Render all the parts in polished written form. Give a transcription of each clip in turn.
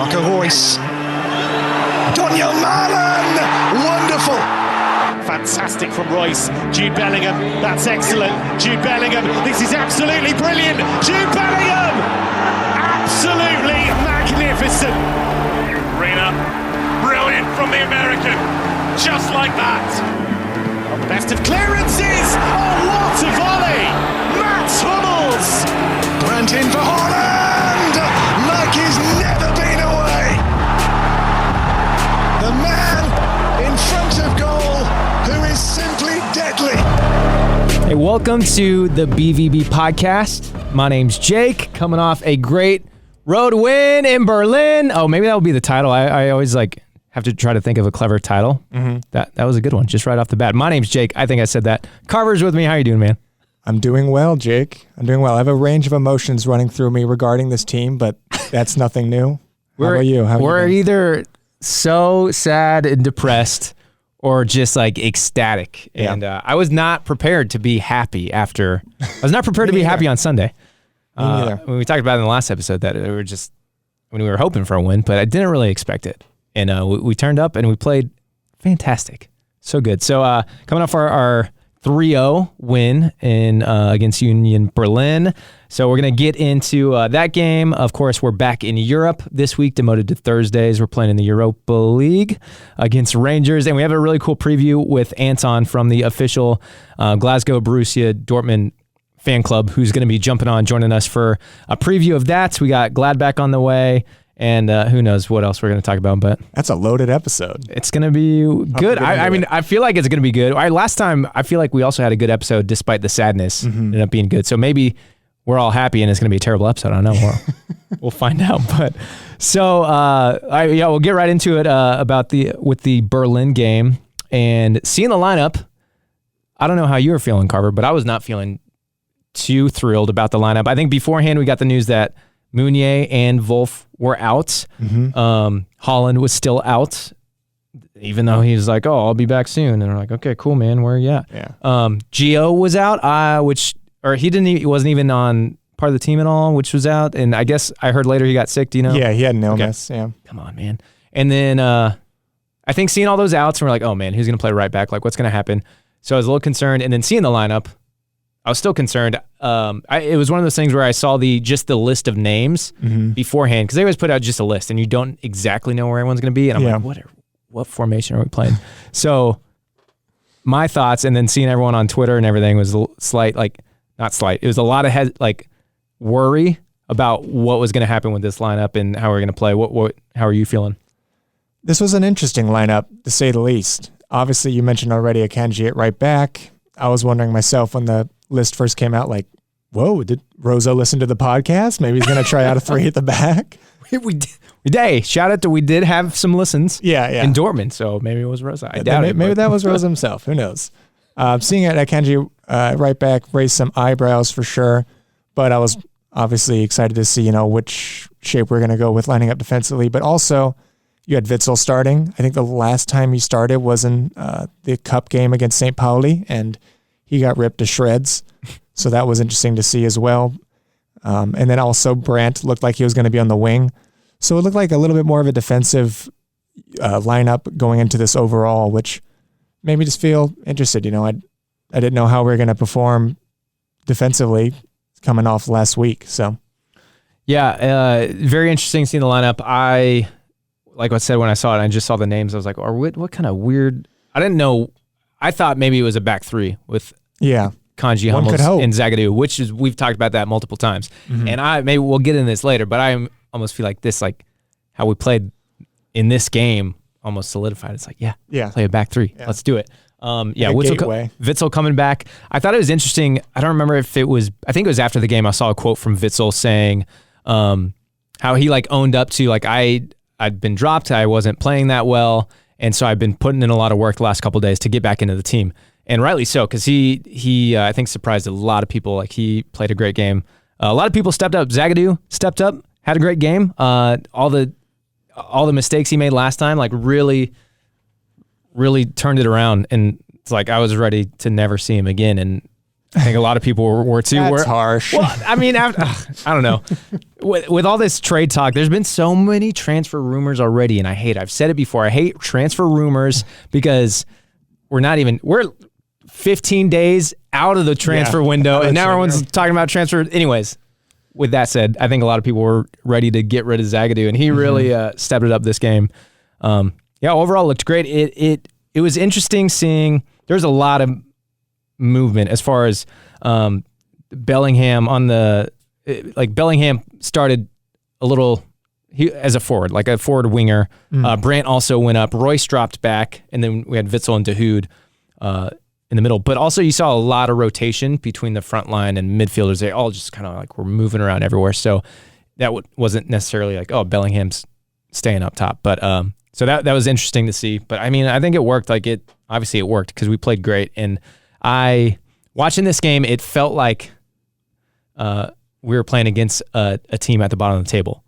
Marco Reus. Daniel Malen! Wonderful! Fantastic from Reus. Jude Bellingham, that's excellent. Jude Bellingham, this is absolutely brilliant. Jude Bellingham! Absolutely magnificent. Reina, brilliant from the American. Just like that. Best of clearances. Oh, what a volley. Mats Hummels. Grant in for Haaland! Like he's never been away! The man in front of goal who is simply deadly. Hey, welcome to the BVB podcast. My name's Jake, coming off a great road win in Berlin. Oh, maybe that will be the title. I always have to try to think of a clever title. Mm-hmm. That was a good one, just right off the bat. My name's Jake. I think I said that. Carver's with me. How you doing, man? I'm doing well, Jake. I'm doing well. I have a range of emotions running through me regarding this team, but that's nothing new. How about you? We're either so sad and depressed or just like ecstatic. Yeah. And I was not prepared to be happy after. I was not prepared to be happy on Sunday. Me neither. When we talked about it in the last episode that we were hoping for a win, but I didn't really expect it. And we turned up and we played fantastic. So good. So coming off our 3-0 win against Union Berlin. So we're going to get into that game. Of course, we're back in Europe this week, demoted to Thursdays. We're playing in the Europa League against Rangers. And we have a really cool preview with Anton from the official Glasgow, Borussia, Dortmund fan club, who's going to be joining us for a preview of that. We got Gladbach on the way. And who knows what else we're going to talk about, but that's a loaded episode. It's going to be good. I mean, I feel like it's going to be good. Last time, I feel like we also had a good episode despite the sadness. Ended up being good. So maybe we're all happy and it's going to be a terrible episode. I don't know. We'll find out. But so we'll get right into it with the Berlin game and seeing the lineup. I don't know how you were feeling, Carver, but I was not feeling too thrilled about the lineup. I think beforehand we got the news that Meunier and Wolf were out. Mm-hmm. Holland was still out, even though he was like, "Oh, I'll be back soon." And we're like, "Okay, cool, man. Where are you at?" Yeah. Gio was out, he wasn't even on part of the team at all, which was out. And I guess I heard later he got sick. Do you know? Yeah, he had an illness. Okay. Yeah. Come on, man. And then I think seeing all those outs, and we're like, "Oh man, who's gonna play right back? Like, what's gonna happen?" So I was a little concerned, and then seeing the lineup, I was still concerned. It was one of those things where I saw the list of names beforehand, because they always put out just a list and you don't exactly know where everyone's going to be. And I'm like, what formation are we playing? So my thoughts, and then seeing everyone on Twitter and everything was not slight. It was a lot of worry about what was going to happen with this lineup and how we're going to play. How are you feeling? This was an interesting lineup, to say the least. Obviously, you mentioned already Akanji at right back. I was wondering myself when the list first came out, like, whoa, did Rosa listen to the podcast? Maybe he's going to try out a 3 at the back. We did. Shout out to we did have some listens in Dortmund, so maybe it was Rosa. I doubt it. Maybe that was Rosa himself. Who knows? Seeing it at Akanji right back raised some eyebrows for sure, but I was obviously excited to see, which shape we're going to go with lining up defensively. But also, you had Witsel starting. I think the last time he started was in the cup game against St. Pauli, and he got ripped to shreds. So that was interesting to see as well. And then also Brandt looked like he was going to be on the wing. So it looked like a little bit more of a defensive lineup going into this overall, which made me just feel interested. I didn't know how we were going to perform defensively coming off last week. So yeah, very interesting seeing the lineup. Like I said, when I saw it, I just saw the names. I was like, what kind of weird? I didn't know. I thought maybe it was a back three with Kanji, Hummels, and Zagadou, which is, we've talked about that multiple times. Mm-hmm. And maybe we'll get in this later, but I almost feel like this, like how we played in this game, almost solidified. It's like, play a back three. Yeah. Let's do it. Witsel coming back. I thought it was interesting. I don't remember if it was, I think it was after the game, I saw a quote from Witsel saying how he owned up to, I'd been dropped. I wasn't playing that well. And so I've been putting in a lot of work the last couple of days to get back into the team. And rightly so, because he I think surprised a lot of people. He played a great game. A lot of people stepped up. Zagadou stepped up, had a great game. All the mistakes he made last time, really turned it around. And it's I was ready to never see him again. And I think a lot of people were too. That's harsh. Well, I mean, I don't know. With all this trade talk, there's been so many transfer rumors already, and I've said it before, I hate transfer rumors because we're 15 days out of the transfer window, and now everyone's talking about transfer. Anyways, with that said, I think a lot of people were ready to get rid of Zagadou, and he really stepped it up this game. Overall looked great. It was interesting seeing there's a lot of movement as far as Bellingham Bellingham started a little as a forward, like a forward winger. Brandt also went up. Royce dropped back, and then we had Witsel and Dahoud in the middle. But also you saw a lot of rotation between the front line and midfielders. They all just kind of like were moving around everywhere. So that wasn't necessarily like, oh, Bellingham's staying up top. But so that was interesting to see. But I mean, I think it worked. Obviously it worked because we played great. And watching this game, it felt like we were playing against a team at the bottom of the table.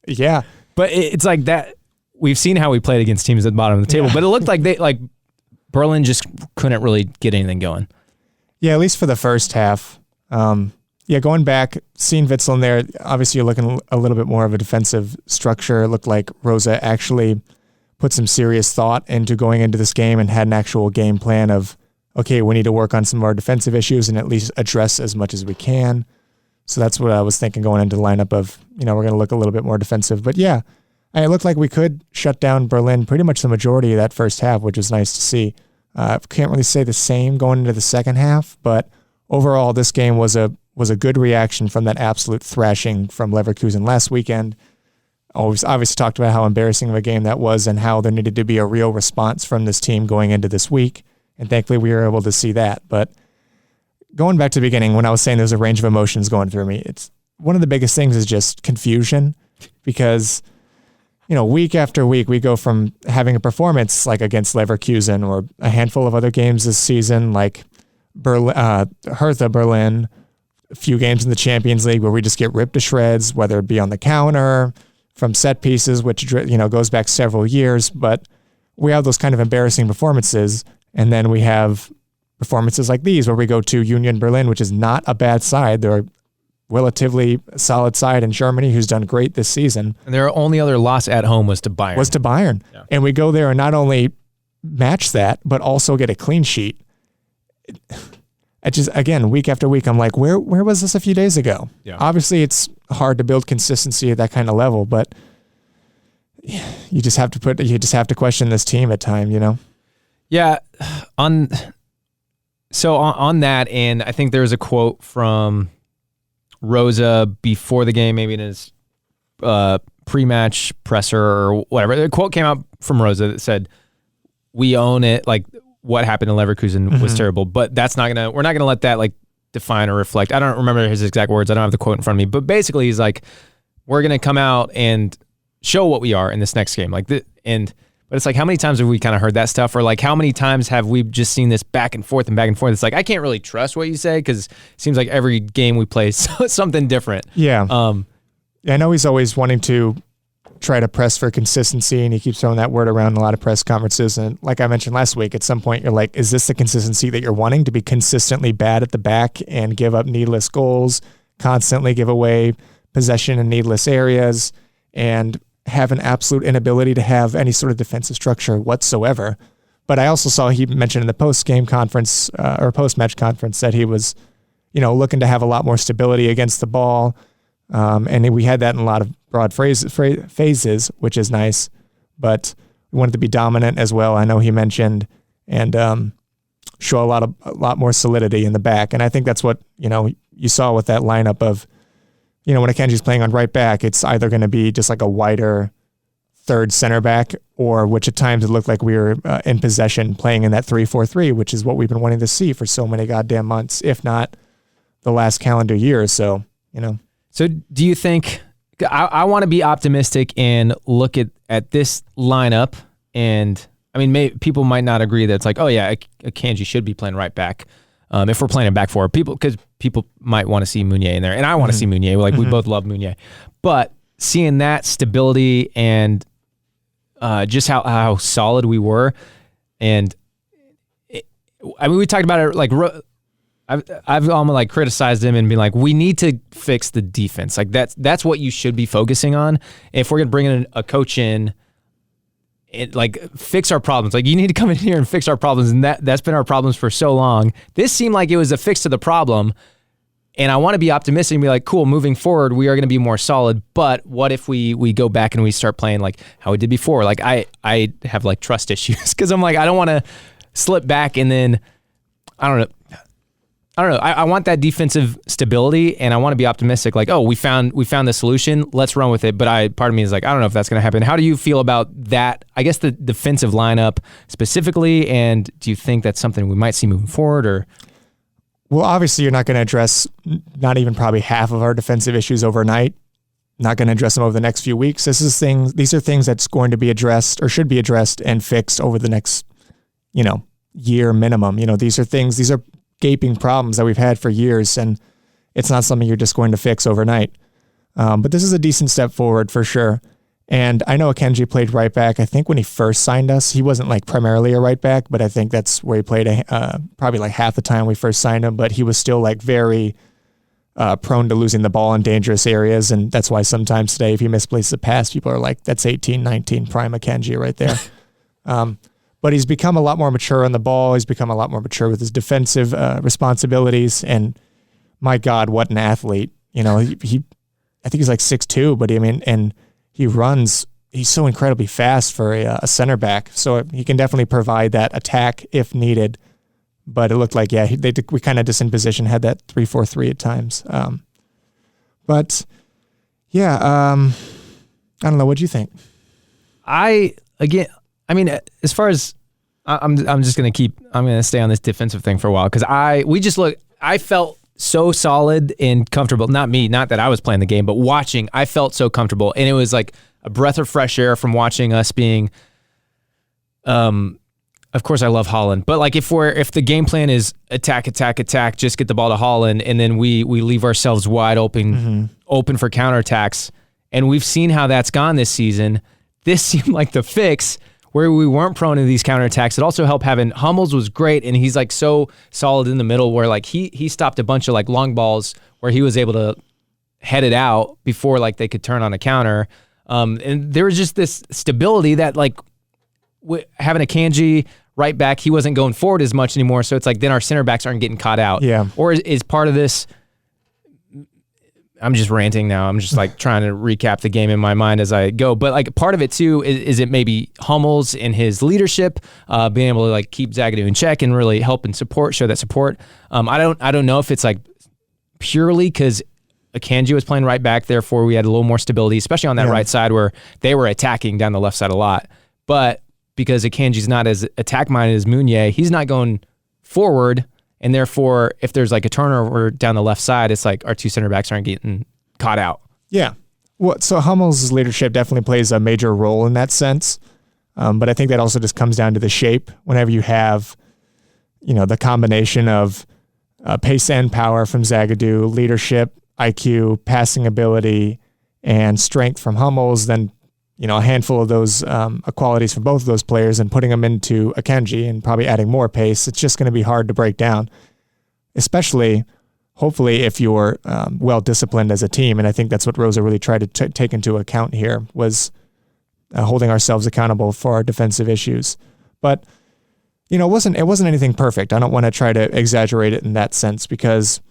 Yeah. But it's like that. We've seen how we played against teams at the bottom of the table, but it looked like Berlin just couldn't really get anything going. Yeah, at least for the first half. Going back, seeing Witsel in there, obviously you're looking a little bit more of a defensive structure. It looked like Rosa actually put some serious thought into going into this game and had an actual game plan of, okay, we need to work on some of our defensive issues and at least address as much as we can. So that's what I was thinking going into the lineup of, we're going to look a little bit more defensive. But yeah, it looked like we could shut down Berlin pretty much the majority of that first half, which was nice to see. Can't really say the same going into the second half, but overall this game was a good reaction from that absolute thrashing from Leverkusen last weekend. Always obviously talked about how embarrassing of a game that was and how there needed to be a real response from this team going into this week. And thankfully we were able to see that. But going back to the beginning, when I was saying there's a range of emotions going through me, it's one of the biggest things is just confusion because, week after week, we go from having a performance like against Leverkusen or a handful of other games this season, like Hertha Berlin, a few games in the Champions League where we just get ripped to shreds, whether it be on the counter, from set pieces, which, goes back several years. But we have those kind of embarrassing performances. And then we have performances like these where we go to Union Berlin, which is not a bad side. They're a relatively solid side in Germany who's done great this season. And their only other loss at home was to Bayern. Yeah. And we go there and not only match that, but also get a clean sheet. It just, again, week after week, I'm like, where was this a few days ago? Yeah. Obviously, it's hard to build consistency at that kind of level, but you just have to question this team at time, Yeah. On that, and I think there was a quote from Rosa before the game, maybe in his pre-match presser or whatever. The quote came out from Rosa that said, "We own it. Like what happened in Leverkusen was terrible, but we're not gonna let that define or reflect." I don't remember his exact words. I don't have the quote in front of me, but basically he's like, "We're gonna come out and show what we are in this next game." But it's like, how many times have we kind of heard that stuff? Or how many times have we just seen this back and forth? It's like, I can't really trust what you say because it seems like every game we play is something different. Yeah. I know he's always wanting to try to press for consistency, and he keeps throwing that word around in a lot of press conferences. And like I mentioned last week, at some point you're like, is this the consistency that you're wanting, to be consistently bad at the back and give up needless goals, constantly give away possession in needless areas, and have an absolute inability to have any sort of defensive structure whatsoever? But I also saw he mentioned in the post-game conference or post-match conference that he was, looking to have a lot more stability against the ball. And we had that in a lot of broad phases, which is nice. But we wanted to be dominant as well. I know he mentioned, and show a lot more solidity in the back. And I think that's what you saw with that lineup of, when Akanji's playing on right back, it's either going to be just like a wider third center back, or which at times it looked like we were in possession playing in that 3-4-3, which is what we've been wanting to see for so many goddamn months, if not the last calendar year or so. So do you think, I want to be optimistic and look at this lineup, and I mean, people might not agree that it's like, oh yeah, Akanji should be playing right back. If we're playing a back four, because people might want to see Meunier in there, and I want to see Meunier. We both love Meunier, but seeing that stability and just how solid we were, and we talked about it. I've almost like criticized him and been like, we need to fix the defense. Like that's what you should be focusing on. If we're gonna bring in a coach in, like fix our problems. Like you need to come in here and fix our problems, and that's been our problems for so long. This seemed like it was a fix to the problem, and I want to be optimistic and be like, cool, moving forward, we are going to be more solid. But what if we go back and we start playing like how we did before? Like I have like trust issues because I'm like I don't want to slip back and then I don't know. I want that defensive stability, and I want to be optimistic. Like, oh, we found the solution. Let's run with it. But part of me is like, I don't know if that's going to happen. How do you feel about that? I guess the defensive lineup specifically, and do you think that's something we might see moving forward? Or, well, obviously, you're not going to address not even probably half of our defensive issues overnight. Not going to address them over the next few weeks. These are things that's going to be addressed or should be addressed and fixed over the next, year minimum. These are gaping problems that we've had for years, and it's not something you're just going to fix overnight. But this is a decent step forward for sure. And I know Akanji played right back. I think when he first signed us, he wasn't like primarily a right back, but I think that's where he played probably like half the time we first signed him, but he was still like very prone to losing the ball in dangerous areas. And that's why sometimes today, if he misplaces a pass, people are like, that's 18, 19 prime Akanji right there. But he's become a lot more mature on the ball. He's become a lot more mature with his defensive responsibilities. And my God, what an athlete! I think he's like 6'2", but and he runs. He's so incredibly fast for a center back. So he can definitely provide that attack if needed. But it looked like we kind of just in position had that 3-4-3 at times. I don't know. What do you think? As far as I'm just going to stay on this defensive thing for a while because I felt so solid and comfortable. Not that I was playing the game, but watching, I felt so comfortable. And it was like a breath of fresh air from watching us being, of course I love Haaland, but like if the game plan is attack, just get the ball to Haaland, and then we leave ourselves wide open for counterattacks. And we've seen how that's gone this season. This seemed like the fix where we weren't prone to these counterattacks. It also helped having Hummels was great, and he's like so solid in the middle where like he stopped a bunch of like long balls where he was able to head it out before like they could turn on a counter. And there was just this stability that like having Akanji right back, he wasn't going forward as much anymore. So it's like then our center backs aren't getting caught out. Yeah. Or is part of this, I'm just ranting now. I'm just like trying to recap the game in my mind as I go. But like part of it too is it maybe Hummels and his leadership, being able to like keep Zagadou in check and really help and show that support. I don't know if it's like purely because Akanji was playing right back, therefore we had a little more stability, especially on that right side where they were attacking down the left side a lot. But because Akanji's not as attack minded as Meunier, he's not going forward. And therefore, if there's like a turnover down the left side, it's like our two center backs aren't getting caught out. Yeah. Well, so Hummels' leadership definitely plays a major role in that sense. But I think that also just comes down to the shape. Whenever you have, the combination of pace and power from Zagadou, leadership, IQ, passing ability, and strength from Hummels, then, a handful of those qualities from both of those players and putting them into Akanji and probably adding more pace, it's just going to be hard to break down, especially, hopefully, if you're well-disciplined as a team. And I think that's what Rosa really tried to take into account here was holding ourselves accountable for our defensive issues. But, it wasn't anything perfect. I don't want to try to exaggerate it in that sense because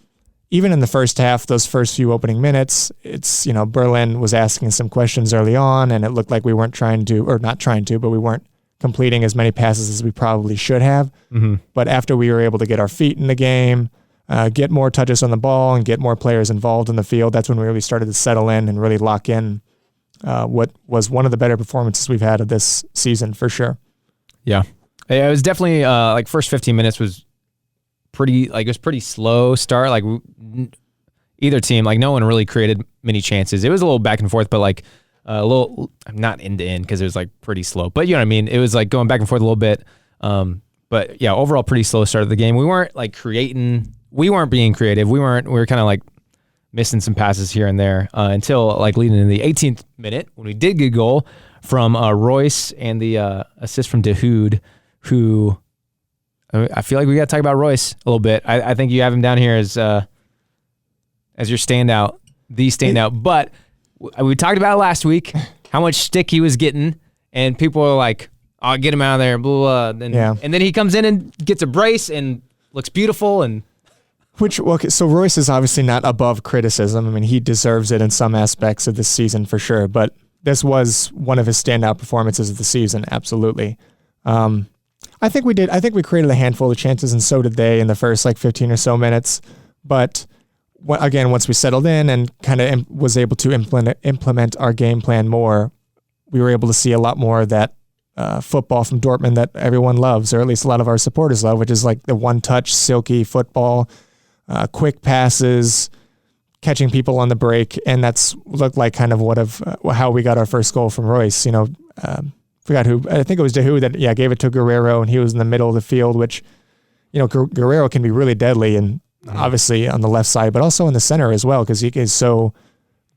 even in the first half, those first few opening minutes, it's, Berlin was asking some questions early on, and it looked like we weren't but we weren't completing as many passes as we probably should have. Mm-hmm. But after we were able to get our feet in the game, get more touches on the ball, and get more players involved in the field, that's when we really started to settle in and really lock in what was one of the better performances we've had of this season, for sure. Yeah. It was definitely, first 15 minutes was pretty slow start. Like either team, like no one really created many chances. It was a little back and forth, but like a little, not end to end because it was like pretty slow, but you know what I mean? It was like going back and forth a little bit. But yeah, overall pretty slow start of the game. We weren't like we weren't being creative. We were kind of like missing some passes here and there until like leading into the 18th minute when we did get a goal from Royce and the assist from Dahoud, who I feel like we got to talk about Royce a little bit. I think you have him down here as your standout, the standout. But we talked about it last week, how much stick he was getting, and people were like, "I'll get him out of there," blah, blah. And then he comes in and gets a brace and looks beautiful. And so Royce is obviously not above criticism. I mean, he deserves it in some aspects of this season for sure. But this was one of his standout performances of the season, absolutely. I think we did. I think we created a handful of chances, and so did they in the first 15 or so minutes. But again, once we settled in and kind of was able to implement our game plan more, we were able to see a lot more of that football from Dortmund that everyone loves, or at least a lot of our supporters love, which is like the one-touch, silky football, quick passes, catching people on the break, and that's looked like kind of how we got our first goal from Royce. Forgot who. I think it was Dahoud that gave it to Guerrero, and he was in the middle of the field, which Guerrero can be really deadly, and obviously on the left side, but also in the center as well, because he is so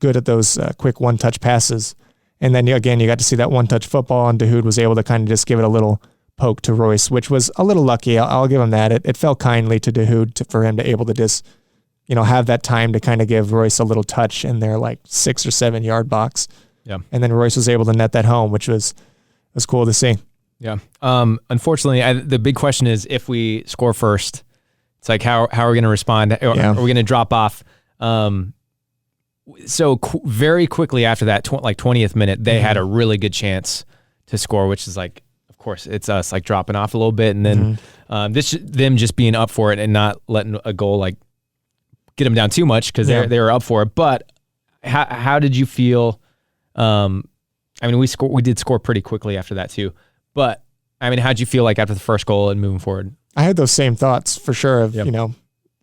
good at those quick one-touch passes. And then again, you got to see that one-touch football, and Dahoud was able to kind of just give it a little poke to Royce, which was a little lucky. I'll give him that. It fell kindly to Dahoud for him to able to just have that time to kind of give Royce a little touch in their 6 or 7 yard box. Yeah. And then Royce was able to net that home, which was cool to see. Yeah. Unfortunately, the big question is if we score first, it's like how are we going to respond? Are we going to drop off? So very quickly after that, 20th minute, they had a really good chance to score, which is of course, it's us dropping off a little bit, and then them just being up for it and not letting a goal get them down too much because they were up for it. But how did you feel? I mean, we did score pretty quickly after that too. But I mean, how'd you feel after the first goal and moving forward? I had those same thoughts for sure.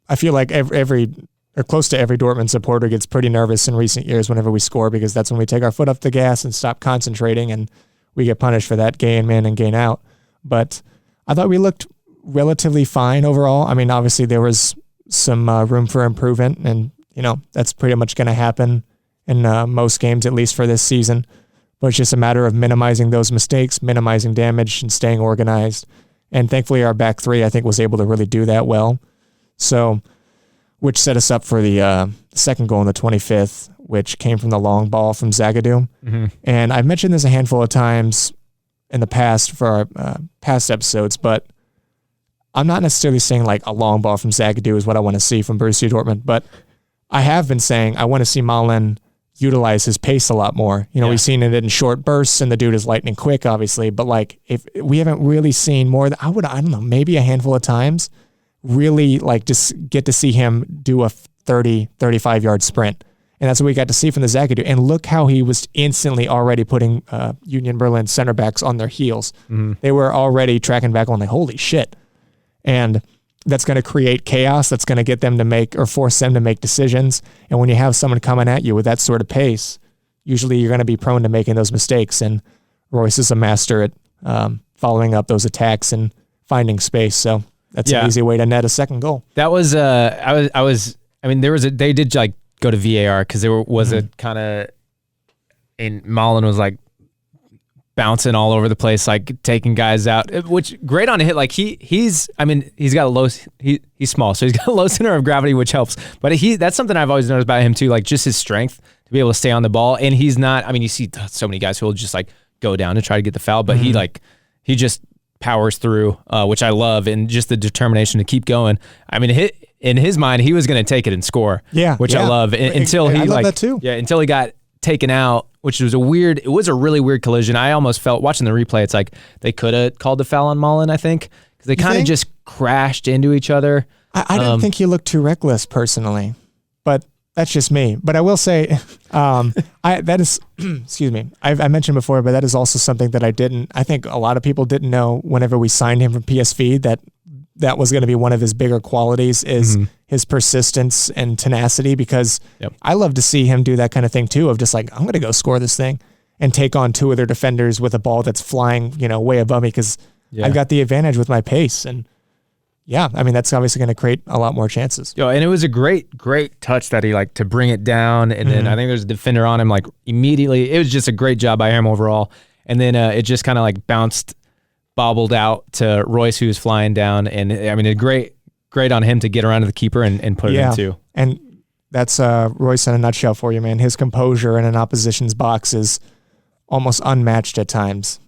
I feel like every or close to every Dortmund supporter gets pretty nervous in recent years whenever we score, because that's when we take our foot off the gas and stop concentrating, and we get punished for that gain in and gain out. But I thought we looked relatively fine overall. I mean, obviously there was some room for improvement, and that's pretty much going to happen in most games, at least for this season. But it's just a matter of minimizing those mistakes, minimizing damage, and staying organized. And thankfully our back three, I think, was able to really do that well. So, which set us up for the second goal in the 25th, which came from the long ball from Zagadou. Mm-hmm. And I've mentioned this a handful of times in the past for our past episodes, but I'm not necessarily saying a long ball from Zagadou is what I want to see from Borussia Dortmund, but I have been saying I want to see Malen utilize his pace a lot more. We've seen it in short bursts, and the dude is lightning quick, obviously, but if we haven't really seen more, I don't know, maybe a handful of times, really just get to see him do a 30, 35 yard sprint. And that's what we got to see from the Zagadou. And look how he was instantly already putting Union Berlin center backs on their heels. Mm-hmm. They were already tracking back on holy shit. And that's going to create chaos. That's going to get them to make or force them to make decisions. And when you have someone coming at you with that sort of pace, usually you're going to be prone to making those mistakes. And Royce is a master at following up those attacks and finding space. So that's an easy way to net a second goal. That was they did go to VAR because there was a kind of, and Malen was bouncing all over the place, taking guys out, which great on a hit. He's got a low, he's small, so he's got a low center of gravity, which helps. But that's something I've always noticed about him too, just his strength to be able to stay on the ball. And he's not, you see so many guys who will just go down to try to get the foul, but he just powers through, which I love, and just the determination to keep going. In his mind, he was going to take it and score, which I love. Until he I love that too. Yeah, until he got taken out, which was it was a really weird collision. I almost felt, watching the replay, it's they could have called the foul on Malen, I think, because they kind of just crashed into each other. I didn't think he looked too reckless personally, but that's just me. But I will say, that is, excuse me, I mentioned before, but that is also something that I think a lot of people didn't know whenever we signed him from PSV, that was going to be one of his bigger qualities is his persistence and tenacity, because I love to see him do that kind of thing too, of just I'm going to go score this thing and take on two of their defenders with a ball that's flying, way above me, because I've got the advantage with my pace. And that's obviously going to create a lot more chances. And it was a great touch that he to bring it down. And then I think there's a defender on him immediately. It was just a great job by him overall. And then it just kind of bounced bobbled out to Royce, who was flying down. And I mean, great on him to get around to the keeper and put it in too. And that's Royce in a nutshell for you, man. His composure in an opposition's box is almost unmatched at times.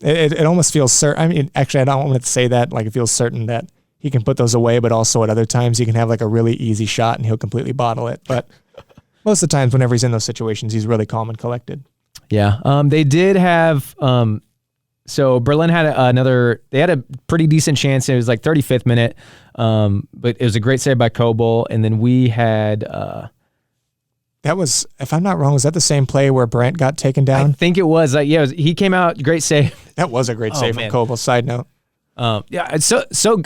It almost feels certain. I mean, actually, I don't want to say that. Like, it feels certain that he can put those away, but also at other times he can have like a really easy shot and he'll completely bottle it. But most of the times, whenever he's in those situations, he's really calm and collected. Yeah. They did have. So Berlin had they had a pretty decent chance. It was like 35th minute. But it was a great save by Kobel. And then we had, that was, if I'm not wrong, was that the same play where Brandt got taken down? I think it was. He came out, great save. That was a great save from Kobel. Side note. It's so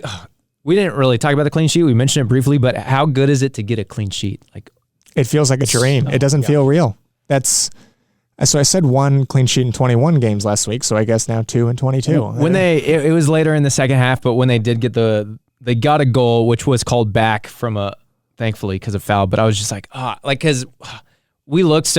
we didn't really talk about the clean sheet. We mentioned it briefly, but how good is it to get a clean sheet? Like, it feels like a dream. It doesn't feel real. So I said 1 clean sheet in 21 games last week, so I guess now 2 in 22. When it was later in the second half, but when they did get they got a goal, which was called back from thankfully because of foul, but I was just like, because we looked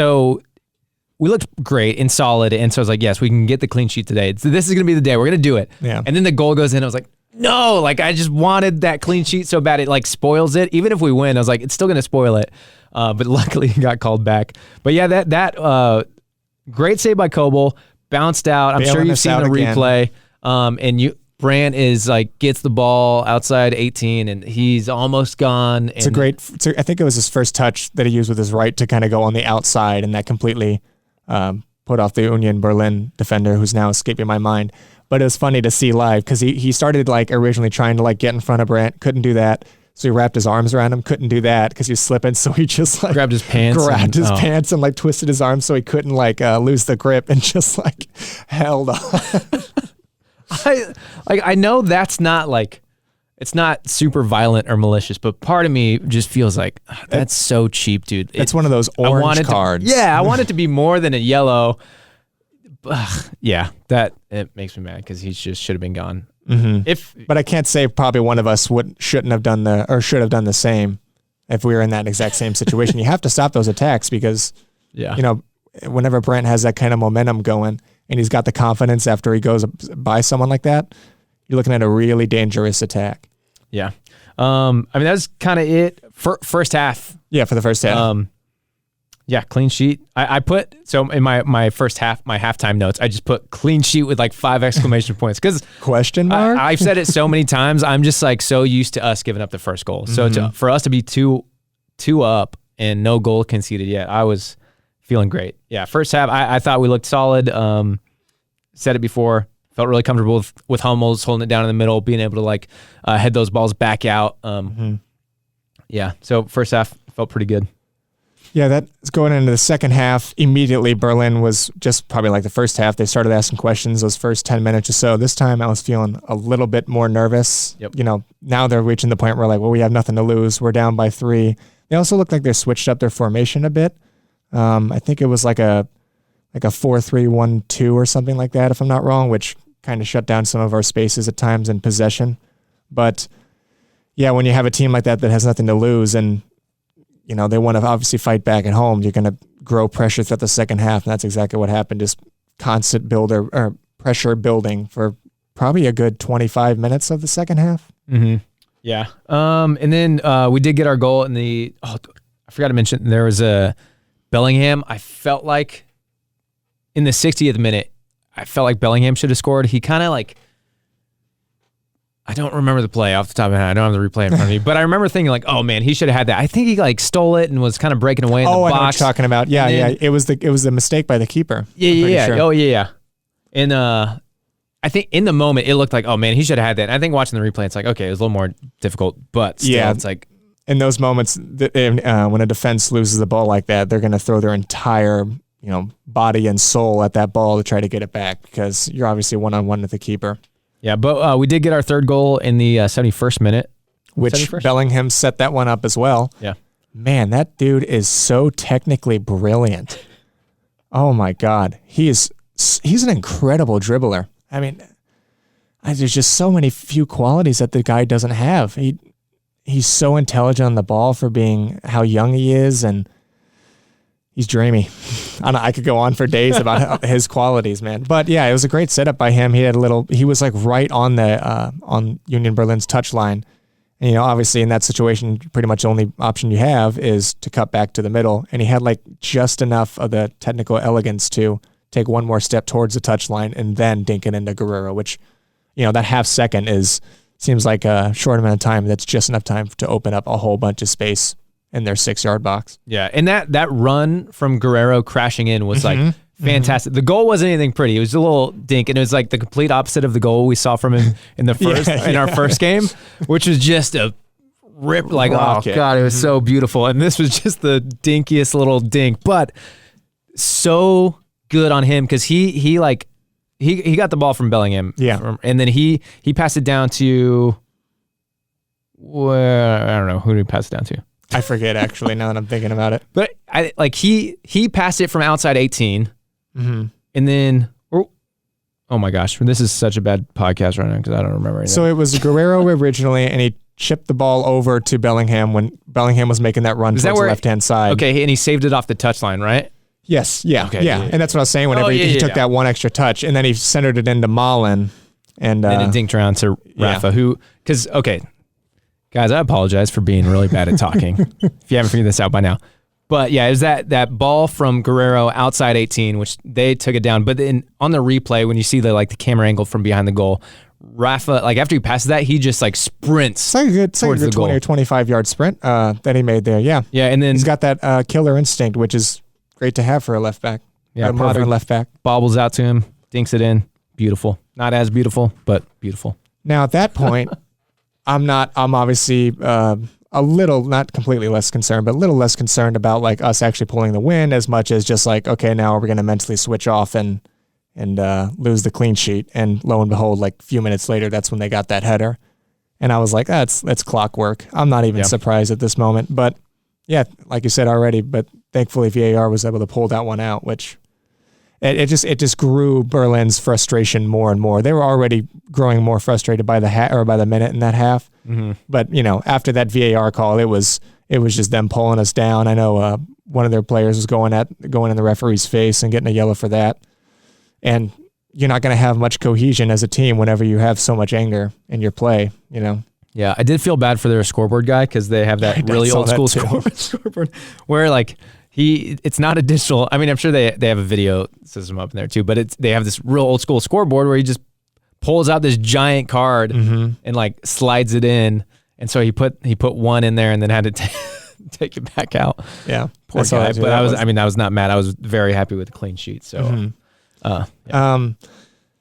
great and solid, and so I was like, yes, we can get the clean sheet today. So this is going to be the day. We're going to do it. Yeah. And then the goal goes in, I was like, no, like I just wanted that clean sheet so bad it like spoils it. Even if we win, I was like, it's still going to spoil it. But luckily it got called back. But yeah, that great save by Kobel, bounced out. I'm sure you've seen the replay. And Brandt is like gets the ball outside 18 and he's almost gone. I think it was his first touch that he used with his right to kind of go on the outside, and that completely put off the Union Berlin defender, who's now escaping my mind. But it was funny to see live because he started like originally trying to like get in front of Brandt, couldn't do that. So he wrapped his arms around him, couldn't do that because he was slipping. So he just like grabbed his pants and like twisted his arms so he couldn't like lose the grip and just like held on. I know that's not like, it's not super violent or malicious, but part of me just feels like that's so cheap, dude. It's one of those orange cards. I want it to be more than a yellow. Yeah, that it makes me mad because he just should have been gone. Mm-hmm. But I can't say probably one of us should have done the same if we were in that exact same situation. You have to stop those attacks because whenever Brandt has that kind of momentum going and he's got the confidence after he goes by someone like that, you're looking at a really dangerous attack. Yeah. I mean, that was kind of it for first half. Yeah, for the first half. Yeah, clean sheet. I put, so in my first half, my halftime notes, I just put clean sheet with like 5 exclamation points. Because question mark? I've said it so many times. I'm just like so used to us giving up the first goal. So for us to be two up and no goal conceded yet, I was feeling great. Yeah, first half, I thought we looked solid. Said it before. Felt really comfortable with Hummels holding it down in the middle, being able to like head those balls back out. Yeah, so first half felt pretty good. Yeah, that's going into the second half. Immediately, Berlin was just probably like the first half. They started asking questions those first 10 minutes or so. This time I was feeling a little bit more nervous. Yep. Now they're reaching the point where like, well, we have nothing to lose. We're down by 3. They also look like they switched up their formation a bit. I think it was like a 4-3-1-2 or something like that, if I'm not wrong, which kind of shut down some of our spaces at times in possession. But yeah, when you have a team like that has nothing to lose and they want to obviously fight back at home, you're going to grow pressure throughout the second half, and that's exactly what happened. Just constant pressure building for probably a good 25 minutes of the second half. Mm-hmm. Yeah. And then we did get our goal in I forgot to mention, there was a Bellingham. I felt like in the 60th minute, I felt like Bellingham should have scored. He kind of like, I don't remember the play off the top of my head. I don't have the replay in front of me, but I remember thinking like, oh man, he should have had that. I think he like stole it and was kind of breaking away in the box. I know what you're talking about. Yeah, then, It was the mistake by the keeper. Yeah. Sure. Oh yeah. And I think in the moment it looked like, oh man, he should have had that. And I think watching the replay, it's like, okay, it was a little more difficult, but still, it's like in those moments when a defense loses the ball like that, they're going to throw their entire body and soul at that ball to try to get it back because you're obviously one-on-one with the keeper. Yeah, but we did get our third goal in the 71st minute. Which 71st? Bellingham set that one up as well. Yeah. Man, that dude is so technically brilliant. Oh my God. He's an incredible dribbler. I mean, there's just so many few qualities that the guy doesn't have. He's so intelligent on the ball for being how young he is, and he's dreamy. I could go on for days about his qualities, man. But yeah, it was a great setup by him. He was like right on the on Union Berlin's touch line. And, obviously in that situation, pretty much the only option you have is to cut back to the middle. And he had like just enough of the technical elegance to take one more step towards the touchline and then dink it into Guerrero, which, that half second seems like a short amount of time. That's just enough time to open up a whole bunch of space in their 6-yard box. Yeah, and that run from Guerrero crashing in was like fantastic. The goal wasn't anything pretty. It was a little dink, and it was like the complete opposite of the goal we saw from him in the first in our first game, which was just a rip. Like, rocket. Oh god, it was so beautiful. And this was just the dinkiest little dink, but so good on him because he got the ball from Bellingham. Yeah, and then he passed it down to where I don't know who did he pass it down to. I forget actually now that I'm thinking about it. But he passed it from outside 18, and then oh my gosh, this is such a bad podcast right now because I don't remember anything. So it was Guerrero originally, and he chipped the ball over to Bellingham when Bellingham was making that run towards the left-hand side. Okay, and he saved it off the touchline, right? Yes, yeah, okay, yeah. And that's what I was saying. Whenever he took that one extra touch, and then he centered it into Malen, and then it dinked around to Rafa, guys, I apologize for being really bad at talking, if you haven't figured this out by now. But yeah, it was that ball from Guerrero outside 18, which they took it down. But then on the replay, when you see the camera angle from behind the goal, Rafa, after he passes that, he just sprints. It's like a good 20 or 25-yard sprint that he made there, yeah. Yeah, and then he's got that killer instinct, which is great to have for a left back. Yeah, a modern left back. Bobbles out to him, dinks it in. Beautiful. Not as beautiful, but beautiful. Now at that point, I'm obviously a little, not completely less concerned, but a little less concerned about us actually pulling the win as much as just okay, now we're going to mentally switch off and lose the clean sheet. And lo and behold, a few minutes later, that's when they got that header. And I was like, that's clockwork. I'm not even surprised at this moment. But yeah, like you said already, but thankfully VAR was able to pull that one out, which it just grew Berlin's frustration more and more. They were already growing more frustrated by the minute in that half. Mm-hmm. But after that VAR call, it was just them pulling us down. I know one of their players was going in the referee's face and getting a yellow for that. And you're not going to have much cohesion as a team whenever you have so much anger in your play. Yeah, I did feel bad for their scoreboard guy because they have that really old school scoreboard where it's not a digital. I mean, I'm sure they have a video system up in there too, but they have this real old school scoreboard where he just pulls out this giant card and slides it in, and so he put one in there and then had to take it back out. Yeah, poor guy. But I was not mad. I was very happy with the clean sheet. So,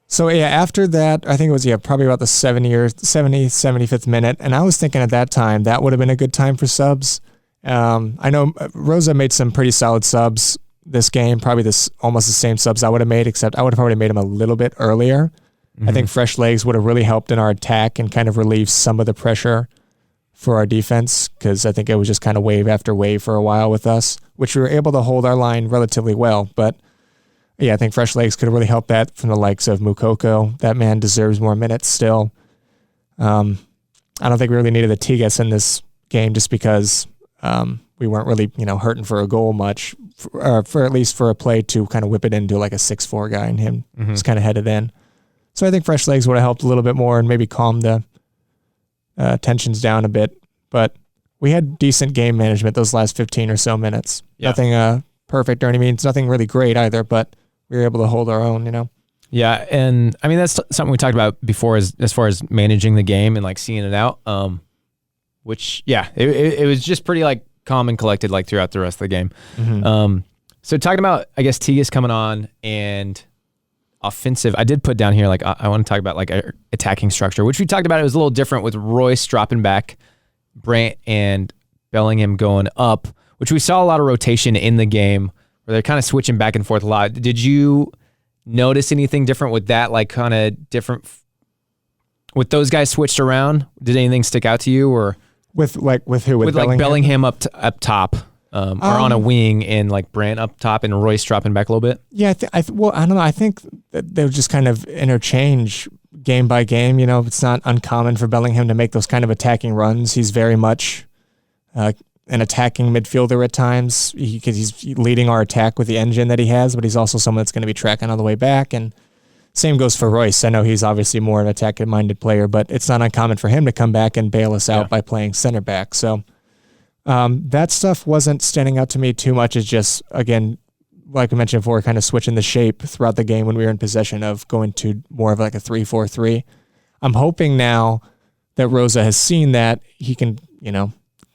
So yeah, after that, I think it was probably about the 75th minute, and I was thinking at that time that would have been a good time for subs. I know Rosa made some pretty solid subs this game, probably almost the same subs I would have made, except I would have probably made them a little bit earlier. Mm-hmm. I think fresh legs would have really helped in our attack and kind of relieved some of the pressure for our defense, because I think it was just kind of wave after wave for a while with us, which we were able to hold our line relatively well. But yeah, I think fresh legs could have really helped that from the likes of Moukoko. That man deserves more minutes still. I don't think we really needed the Tigres in this game just because we weren't really, hurting for a goal much, for at least for a play to kind of whip it into a 6'4" guy and him just kind of headed in. So I think fresh legs would have helped a little bit more and maybe calmed the tensions down a bit. But we had decent game management those last 15 or so minutes. Yeah. Nothing perfect or any means, nothing really great either, but we were able to hold our own, Yeah, and I mean that's something we talked about before as far as managing the game and seeing it out. Which it was just pretty calm and collected throughout the rest of the game. Mm-hmm. So talking about I guess Tigres coming on and offensive, I did put down here I want to talk about our attacking structure, which we talked about. It was a little different with Royce dropping back, Brandt and Bellingham going up, which we saw a lot of rotation in the game where they're kind of switching back and forth a lot. Did you notice anything different with that? Kind of different with those guys switched around? Did anything stick out to you, or with who? With Bellingham? Bellingham up top, or on a wing, and Brandt up top, and Royce dropping back a little bit? Yeah, I don't know. I think that they would just kind of interchange game by game. It's not uncommon for Bellingham to make those kind of attacking runs. He's very much, an attacking midfielder at times because he's leading our attack with the engine that he has, but he's also someone that's going to be tracking on the way back. And same goes for Royce. I know he's obviously more an attacking-minded player, but it's not uncommon for him to come back and bail us out by playing center back. So that stuff wasn't standing out to me too much. It's just, again, like I mentioned before, kind of switching the shape throughout the game when we were in possession of going to more of like a 3-4-3. I'm hoping now that Rosa has seen that he can, now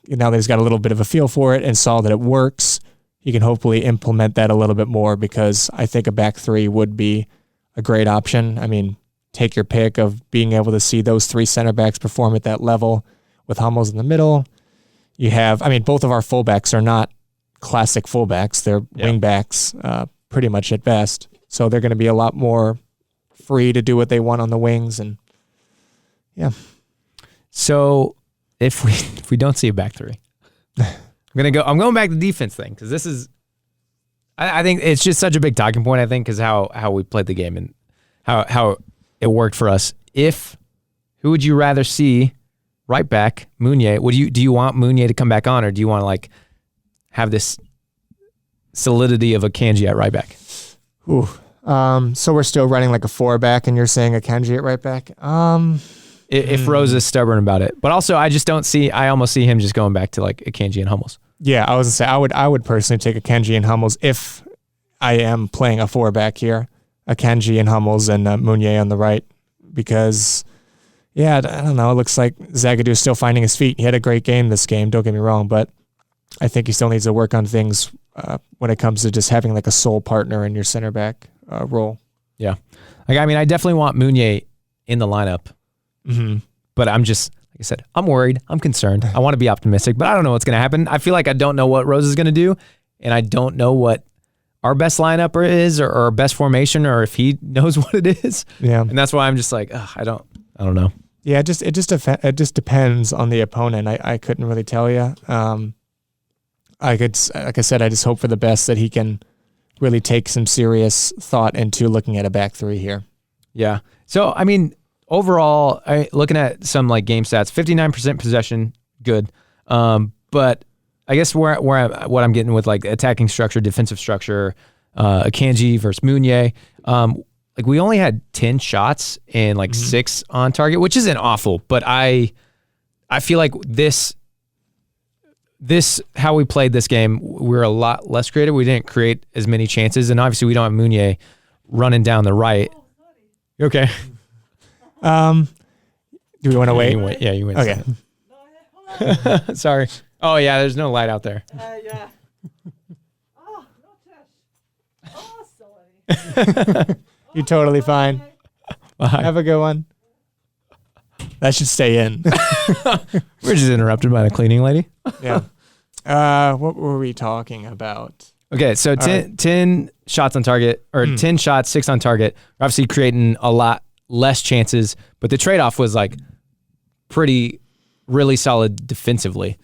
that he's got a little bit of a feel for it and saw that it works, he can hopefully implement that a little bit more, because I think a back three would be a great option. I mean, take your pick of being able to see those three center backs perform at that level with Hummels in the middle. You have, both of our fullbacks are not classic fullbacks. They're wing backs, pretty much at best. So they're going to be a lot more free to do what they want on the wings. And So if we don't see a back three, I'm going back to the defense thing, because this is, I think it's just such a big talking point, I think, because how we played the game and how it worked for us. Who would you rather see right back? Meunier. Do you want Meunier to come back on, or do you want to like have this solidity of Akanji at right back? Ooh. So we're still running like a 4-back, and you're saying Akanji at right back? If Rose is stubborn about it. But also, I almost see him just going back to like Akanji and Hummels. Yeah, I was going to say, I would personally take Akanji and Hummels if I am playing a 4-back here. Akanji and Hummels and Meunier on the right, because, I don't know, it looks like Zagadou's still finding his feet. He had a great game this game, don't get me wrong, but I think he still needs to work on things when it comes to just having like a sole partner in your center back role. Yeah. I definitely want Meunier in the lineup. Mm-hmm. But I'm just, like I said, I'm worried. I'm concerned. I want to be optimistic, but I don't know what's going to happen. I feel like I don't know what Rose is going to do, and I don't know what our best lineup is or our best formation, or if he knows what it is. Yeah. And that's why I'm just like, I don't know. Yeah, it just depends on the opponent. I couldn't really tell you. Like I said, I just hope for the best that he can really take some serious thought into looking at a back three here. Yeah. So, overall, looking at some like game stats, 59% possession, good. But I guess what I'm getting with like attacking structure, defensive structure, Akanji versus Meunier, like we only had 10 shots and like 6 on target, which isn't awful, but I feel like this how we played this game, we're a lot less creative. We didn't create as many chances, and obviously we don't have Meunier running down the right. You okay? Do we want to wait? Yeah, you win. Okay. Sorry. Oh yeah, there's no light out there. Yeah. Oh, no touch. Oh, sorry. You're totally fine. Bye. Have a good one. That should stay in. We're just interrupted by the cleaning lady. Yeah. What were we talking about? Okay, so 10 shots on target, or 10 shots, 6 on target. We're obviously creating a lot less chances, but the trade-off was like really solid defensively.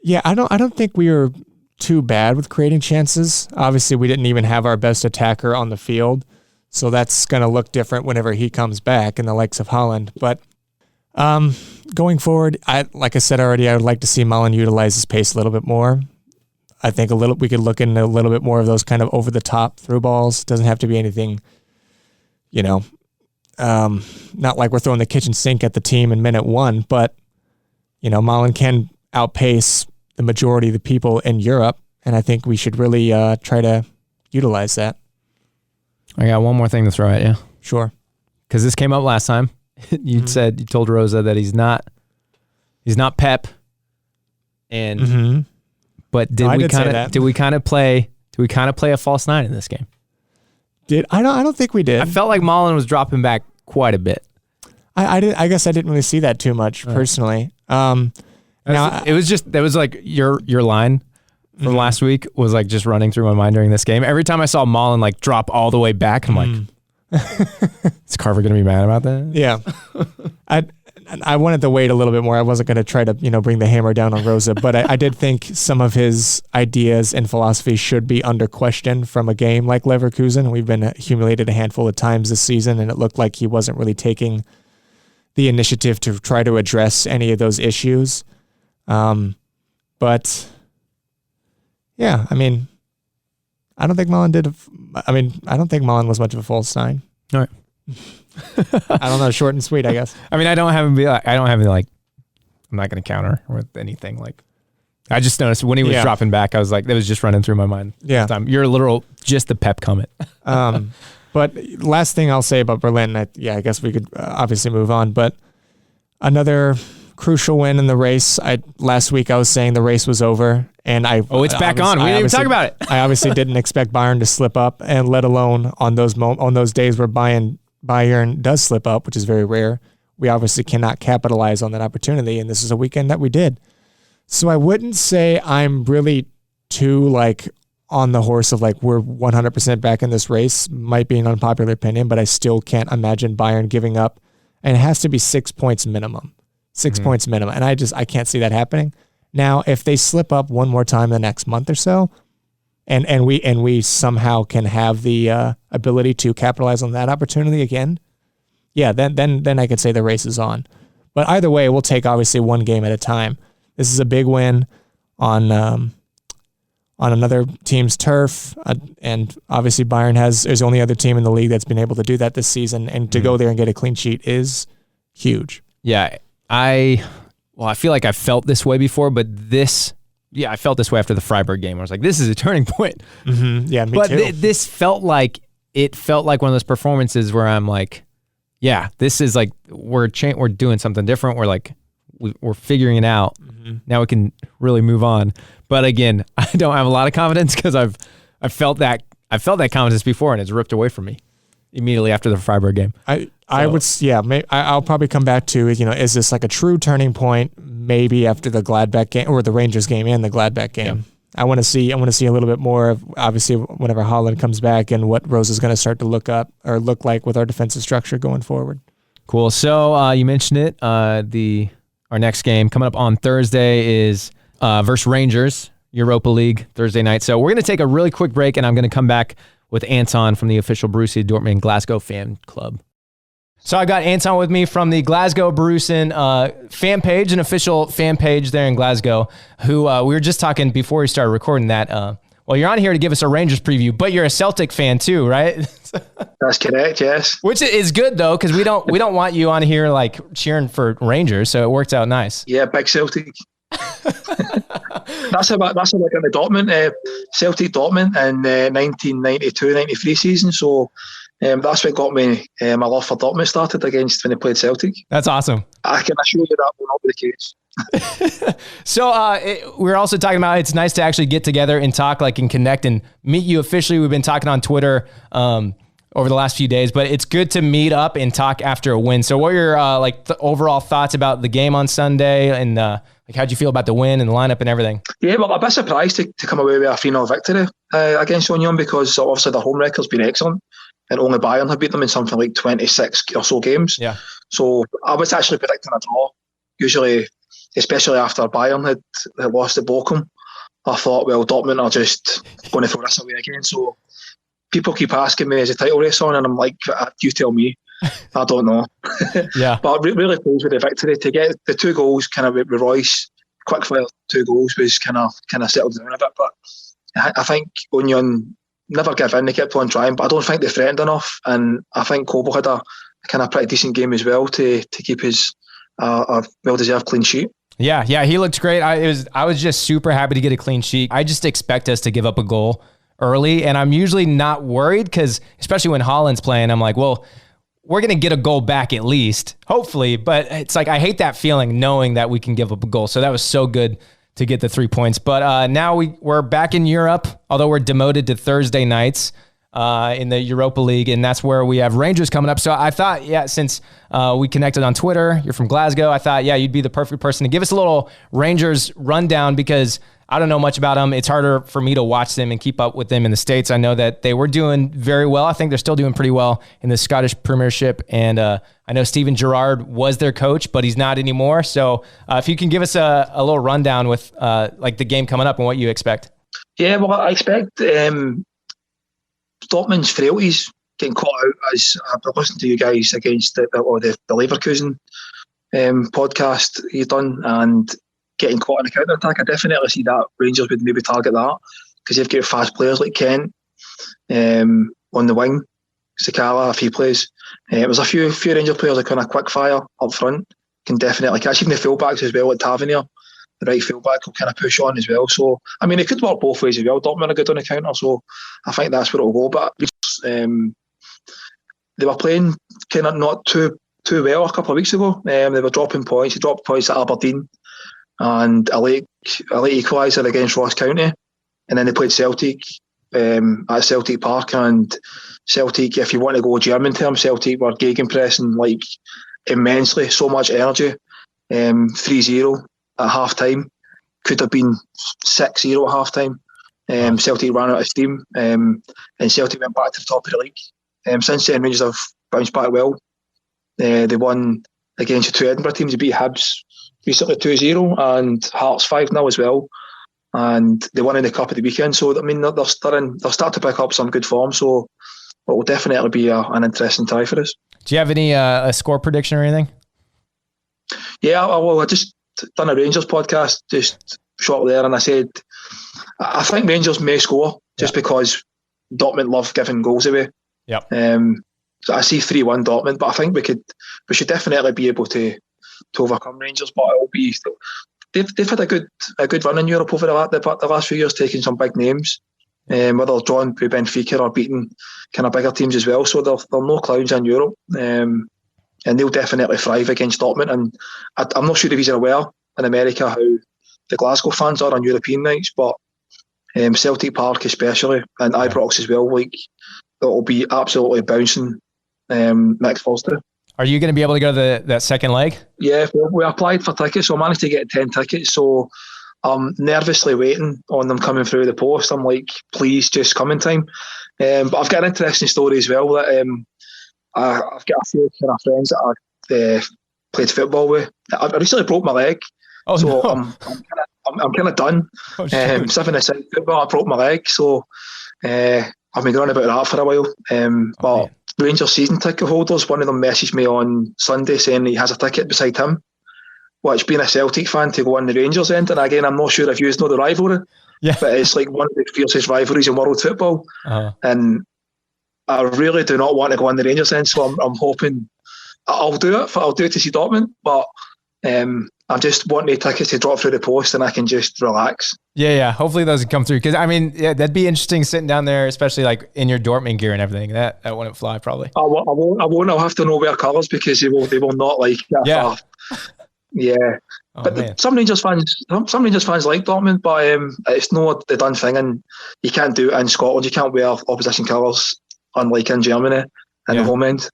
Yeah, I don't think we were too bad with creating chances. Obviously, we didn't even have our best attacker on the field, so that's going to look different whenever he comes back in the likes of Holland. But going forward, like I said already, I would like to see Mullen utilize his pace a little bit more. I think we could look into a little bit more of those kind of over-the-top through balls. Doesn't have to be anything, not like we're throwing the kitchen sink at the team in minute 1, but, Mullen can outpace the majority of the people in Europe, and I think we should really try to utilize that. I got one more thing to throw at you. Sure. Because this came up last time. You told Rosa that he's not Pep, and but did we kind of play a false 9 in this game? I don't think we did. I felt like Mullen was dropping back quite a bit. I guess I didn't really see that too much personally. It was like your line from last week was like just running through my mind during this game. Every time I saw Mullen like drop all the way back, I'm like, is Carver going to be mad about that? Yeah. I wanted to wait a little bit more. I wasn't going to try to, bring the hammer down on Rosa, but I did think some of his ideas and philosophy should be under question from a game like Leverkusen. We've been humiliated a handful of times this season, and it looked like he wasn't really taking the initiative to try to address any of those issues. But yeah, I mean, I don't think Mullen was much of a false sign. All right. I don't know, short and sweet, I guess. I mean, I don't have him like, I'm not going to counter with anything. Like, I just noticed when he was dropping back, I was like, that was just running through my mind. Yeah. You're a literal, just the pep comment. But last thing I'll say about Berlin, I guess we could obviously move on, but another crucial win in the race. Last week I was saying the race was over, and it's back on. We didn't even talk about it. I obviously didn't expect Bayern to slip up, and let alone on those days where Bayern does slip up, which is very rare. We obviously cannot capitalize on that opportunity, and this is a weekend that we did. So I wouldn't say I'm really too on the horse of we're 100% back in this race. Might be an unpopular opinion, but I still can't imagine Bayern giving up, and it has to be 6 points minimum. 6 points minimum, and I can't see that happening. Now, if they slip up one more time the next month or so, and we somehow can have the ability to capitalize on that opportunity again, then I could say the race is on. But either way, we'll take obviously one game at a time. This is a big win on another team's turf, and obviously Bayern is the only other team in the league that's been able to do that this season, and to go there and get a clean sheet is huge. Yeah, I feel like I felt this way before, but I felt this way after the Freiburg game. I was like, this is a turning point. Mm-hmm. Yeah, me too. But this felt like one of those performances where I'm like, yeah, this is like we're doing something different. We're like we're figuring it out. Mm-hmm. Now we can really move on. But again, I don't have a lot of confidence because I felt that confidence before, and it's ripped away from me immediately after the Freiburg game. I'll probably come back to, is this like a true turning point? Maybe after the Gladbach game or the Rangers game and the Gladbach game. Yeah. I want to see a little bit more of, obviously, whenever Haaland comes back and what Rose is going to start to look like with our defensive structure going forward. Cool. So you mentioned it. Our next game coming up on Thursday is versus Rangers, Europa League, Thursday night. So we're going to take a really quick break, and I'm going to come back with Anton from the official Borussia Dortmund Glasgow fan club. So I got Anton with me from the Glasgow Borussia fan page, an official fan page there in Glasgow, who we were just talking before we started recording that. You're on here to give us a Rangers preview, but you're a Celtic fan too, right? That's correct, yes. Which is good though, because we don't want you on here like cheering for Rangers, so it worked out nice. Yeah, big Celtic. That's about in the Dortmund, Celtic Dortmund in 1992-93 season. So that's what got me my love for Dortmund started against when they played Celtic. That's awesome. I can assure you that will not be the case. So we're also talking about it's nice to actually get together and talk and connect and meet you officially. We've been talking on Twitter over the last few days, but it's good to meet up and talk after a win. So what are your the overall thoughts about the game on Sunday, and how'd you feel about the win and the lineup and everything? Yeah, well, I'm a bit surprised to come away with a 3-0 victory against Union, because obviously their home record's been excellent, and only Bayern have beat them in something like 26 or so games. Yeah. So I was actually predicting a draw. Usually, especially after Bayern had lost at Bochum, I thought, well, Dortmund are just going to throw this away again. So people keep asking me, is the title race on? And I'm like, you tell me. I don't know. Yeah. But really pleased with the victory. To get the 2 goals kind of with Royce, quick fire 2 goals was kind of settled down a bit. But I think Union never give in. They kept on trying, but I don't think they threatened enough. And I think Kobo had a kind of pretty decent game as well to keep his a well-deserved clean sheet. Yeah, he looked great. I was just super happy to get a clean sheet. I just expect us to give up a goal early, and I'm usually not worried because, especially when Haaland's playing, I'm like, well, we're going to get a goal back at least, hopefully. But it's like I hate that feeling knowing that we can give up a goal. So that was so good to get the 3 points. But now we're back in Europe, although we're demoted to Thursday nights in the Europa League, and that's where we have Rangers coming up. So I thought, since we connected on Twitter, you're from Glasgow, I thought, you'd be the perfect person to give us a little Rangers rundown, because I don't know much about them. It's harder for me to watch them and keep up with them in the States. I know that they were doing very well. I think they're still doing pretty well in the Scottish Premiership, and I know Steven Gerrard was their coach, but he's not anymore. So if you can give us a little rundown with the game coming up and what you expect. Yeah, well, I expect Dortmund's frailties getting caught out, as I've been listening to you guys against the Leverkusen podcast you've done, and getting caught in a counter attack. I definitely see that Rangers would maybe target that because they've got fast players like Kent on the wing, Sakala, if he plays. There's a few Rangers players that kind of quick fire up front, can definitely catch. Even the fullbacks as well, like Tavernier, the right fullback, will kind of push on as well. So, I mean, it could work both ways as well. Dortmund are good on the counter, so I think that's where it'll go. But they were playing kind of not too well a couple of weeks ago. They were dropping points. They dropped points at Aberdeen and a late equaliser against Ross County. And then they played Celtic at Celtic Park. And Celtic, if you want to go German terms, Celtic were gegenpressing like immensely, so much energy. 3-0 at half time. Could have been 6-0 at half time. Celtic ran out of steam. And Celtic went back to the top of the league. Since then, Rangers have bounced back well. They won against the two Edinburgh teams. They beat Hibs recently 2-0 and Hearts 5-0 as well. And they won in the Cup at the weekend. So, I mean, they're starting to pick up some good form. So it will definitely be an interesting tie for us. Do you have any a score prediction or anything? Yeah, I just done a Rangers podcast just shortly there, and I said I think Rangers may score just because Dortmund love giving goals away. Yep. So I see 3-1 Dortmund, but I think we should definitely be able to overcome Rangers. But it'll be they've had a good run in Europe over the last few years, taking some big names, whether drawn with Benfica or beating kind of bigger teams as well. So they're no clowns in Europe, and they'll definitely thrive against Dortmund. And I'm not sure if you're aware in America how the Glasgow fans are on European nights, but Celtic Park especially and Ibrox as well, like it'll be absolutely bouncing next Thursday. Are you going to be able to go to that second leg? Yeah, we applied for tickets, so I managed to get 10 tickets. So I'm nervously waiting on them coming through the post. I'm like, please, just come in time. But I've got an interesting story as well. That I've got a few kind of friends that I played football with. I recently broke my leg, so no. I'm kind of done. 7-a-side football, I broke my leg, so I've been going about that for a while. But Rangers season ticket holders, one of them messaged me on Sunday saying he has a ticket beside him, which being a Celtic fan to go on the Rangers end, and again, I'm not sure if you know the rivalry, but it's like one of the fiercest rivalries in world football, and I really do not want to go on the Rangers end, so I'm hoping I'll do it to see Dortmund, but I'm just wanting the tickets to drop through the post and I can just relax. Yeah. Hopefully those come through. Because, I mean, that'd be interesting sitting down there, especially like in your Dortmund gear and everything. That wouldn't fly probably. I won't. I'll have to know wear colours because they will not like that. Yeah. Yeah. But some Rangers fans like Dortmund, but it's not the done thing, and you can't do it in Scotland. You can't wear opposition colours, unlike in Germany and the home end.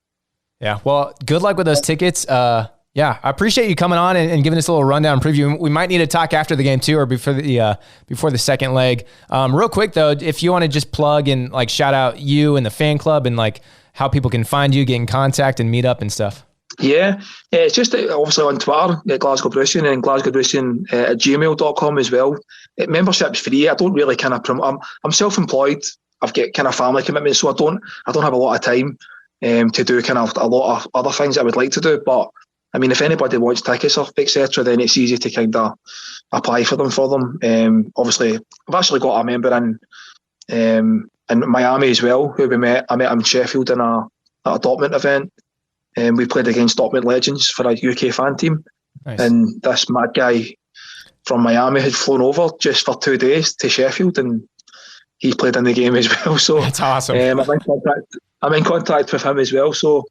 Yeah. Well, good luck with those tickets. Yeah, I appreciate you coming on and giving us a little rundown preview. We might need to talk after the game too, or before the second leg. Real quick though, if you want to just plug and like shout out you and the fan club and like how people can find you, get in contact, and meet up and stuff. Yeah, it's just obviously on Twitter at Glasgow Borussia and Glasgow Borussia at gmail.com as well. Membership's free. I don't really kind of I'm self-employed. I've got kind of family commitments, so I don't have a lot of time to do kind of a lot of other things I would like to do, but I mean, if anybody wants tickets or etc., then it's easy to kind of apply for them. Obviously, I've actually got a member in Miami as well, who I met him in Sheffield at a Dortmund event. We played against Dortmund legends for a UK fan team. Nice. And this mad guy from Miami had flown over just for 2 days to Sheffield, and he played in the game as well. So that's awesome. I'm in contact with him as well. So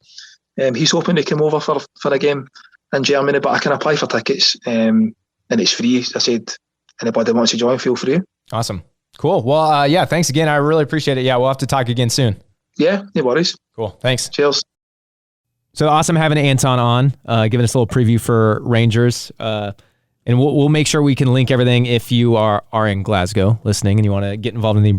he's hoping to come over for a game in Germany, but I can apply for tickets and it's free. As I said, anybody wants to join, feel free. Awesome. Cool. Well, yeah, thanks again. I really appreciate it. Yeah, we'll have to talk again soon. Yeah, no worries. Cool. Thanks. Cheers. So awesome having Anton on, giving us a little preview for Rangers. And we'll make sure we can link everything if you are in Glasgow listening and you want to get involved in the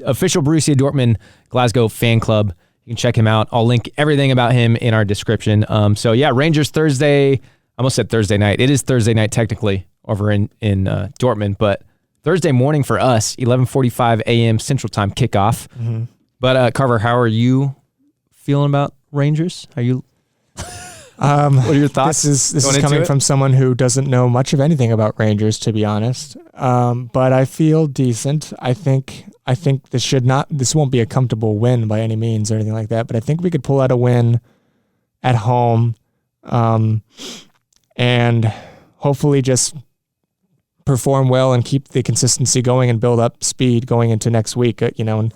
official Borussia Dortmund Glasgow fan club. You can check him out. I'll link everything about him in our description. So yeah, Rangers Thursday. I almost said Thursday night. It is Thursday night technically over in Dortmund, but Thursday morning for us, 11:45 a.m. Central Time kickoff. Mm-hmm. But Carver, how are you feeling about Rangers? Are you? What are your thoughts? This is coming from someone who doesn't know much of anything about Rangers, to be honest. But I feel decent. I think this won't be a comfortable win by any means or anything like that. But I think we could pull out a win at home, and hopefully just perform well and keep the consistency going and build up speed going into next week. And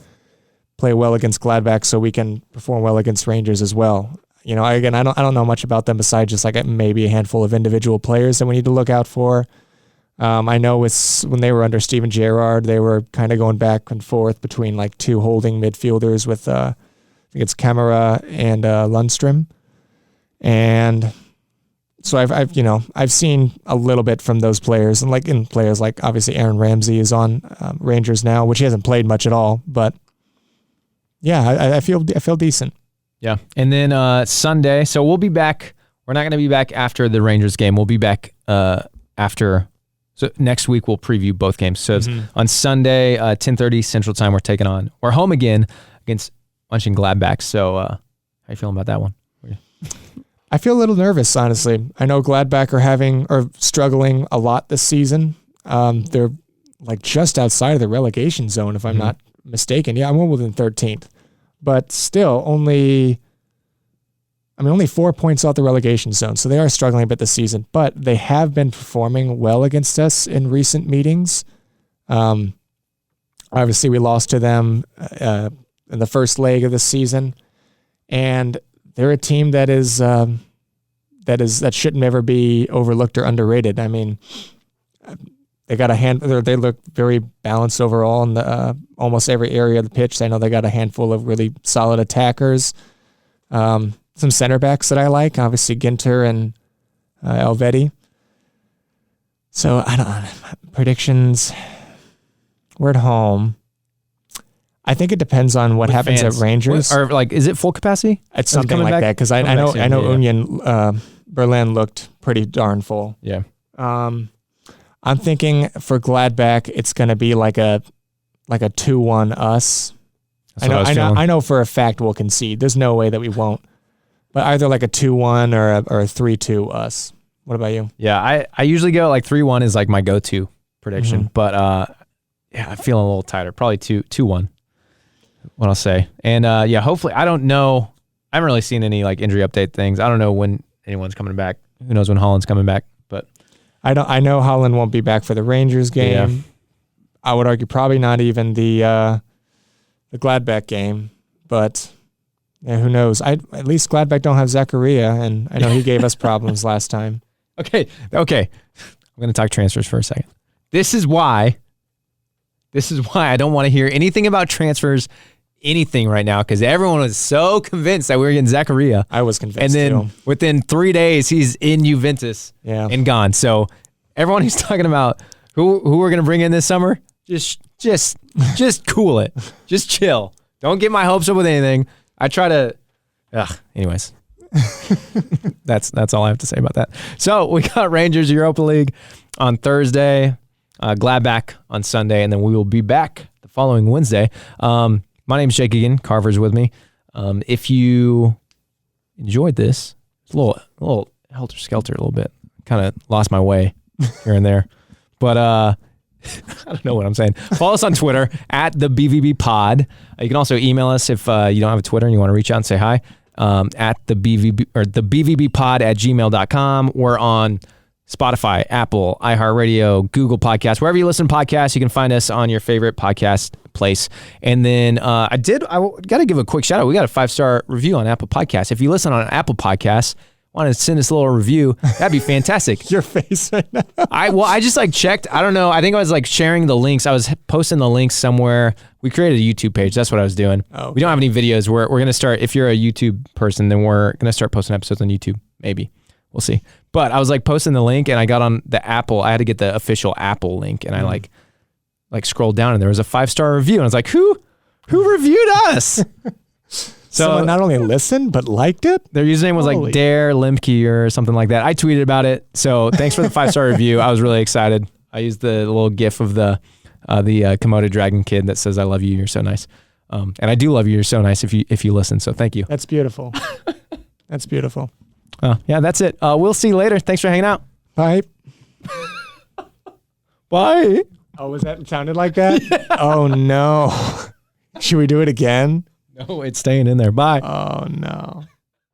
play well against Gladbach so we can perform well against Rangers as well. I don't know much about them besides just like maybe a handful of individual players that we need to look out for. I know when they were under Steven Gerrard, they were kind of going back and forth between like two holding midfielders with I think it's Kamara and Lundstrom, and so I've seen a little bit from those players, and like in players like obviously Aaron Ramsey is on Rangers now, which he hasn't played much at all, but yeah, I feel decent. Yeah. And then Sunday, so we'll be back. We're not going to be back after the Rangers game. We'll be back after. So next week we'll preview both games. So it's on Sunday, 10:30 Central Time, we're home again against Mönchengladbach. So how you feeling about that one? I feel a little nervous, honestly. I know Gladbach are struggling a lot this season. They're like just outside of the relegation zone, if I'm not mistaken. Yeah, I'm within 13th. But still, only 4 points out the relegation zone, so they are struggling a bit this season. But they have been performing well against us in recent meetings. Obviously, we lost to them in the first leg of the season, and they're a team that shouldn't ever be overlooked or underrated. I mean, they got they look very balanced overall in the almost every area of the pitch. I know they got a handful of really solid attackers. Some center backs that I like, obviously Ginter and Elvedi. So I don't know. Predictions. We're at home. I think it depends on what happens at Rangers. Or like, is it full capacity? It's something like that, because I know Union Berlin looked pretty darn full. Yeah. I'm thinking for Gladbach, it's going to be like a 2-1 us. I know for a fact we'll concede. There's no way that we won't. But either like a 2-1 or a 3-2 us. What about you? Yeah, I usually go like 3-1 is like my go-to prediction. But yeah, I'm feeling a little tighter. Probably 2-1. What I'll say. And yeah, hopefully, I don't know. I haven't really seen any like injury update things. I don't know when anyone's coming back. Who knows when Holland's coming back? But I know Holland won't be back for the Rangers game. Yeah. I would argue probably not even the Gladbach game. But yeah, who knows? At least Gladbach don't have Zakaria, and I know he gave us problems last time. Okay. I'm going to talk transfers for a second. This is why I don't want to hear anything about transfers, anything right now, because everyone was so convinced that we were getting Zakaria. I was convinced, and then within 3 days, he's in Juventus and gone. So everyone who's talking about who we're going to bring in this summer, just cool it. Just chill. Don't get my hopes up with anything. I try to... anyways. That's all I have to say about that. So we got Rangers Europa League on Thursday, Gladbach on Sunday, and then we will be back the following Wednesday. My name's Jake again. Carver's with me. If you enjoyed this, it's a little helter-skelter a little bit. Kind of lost my way here and there. But I don't know what I'm saying. Follow us on Twitter at thebvbpod. You can also email us if you don't have a Twitter and you want to reach out and say hi. At the thebvbpod@gmail.com. We're on Spotify, Apple, iHeartRadio, Google Podcasts, wherever you listen to podcasts, you can find us on your favorite podcast place. And then I got to give a quick shout out. We got a 5-star review on Apple Podcasts. If you listen on Apple Podcasts, want to send us a little review, that'd be fantastic. Your face right now. I just like checked. I don't know. I think I was like sharing the links. I was posting the links somewhere. We created a YouTube page. That's what I was doing. Oh, okay. We don't have any videos. We're going to start. If you're a YouTube person, then we're going to start posting episodes on YouTube. Maybe. We'll see. But I was like posting the link, and I got on the Apple. I had to get the official Apple link, and I like scrolled down, and there was a 5-star review, and I was like, who reviewed us? So someone not only listened but liked it. Their username was like Dare Limke or something like that. I tweeted about it. So thanks for the 5-star review. I was really excited. I used the little GIF of the Komodo dragon kid that says, "I love you. You're so nice." And I do love you. You're so nice if you listen. So thank you. That's beautiful. That's beautiful. Yeah, that's it. We'll see you later. Thanks for hanging out. Bye. Bye. Oh, was that sounded like that? Oh no. Should we do it again? No, it's staying in there. Bye. Oh no.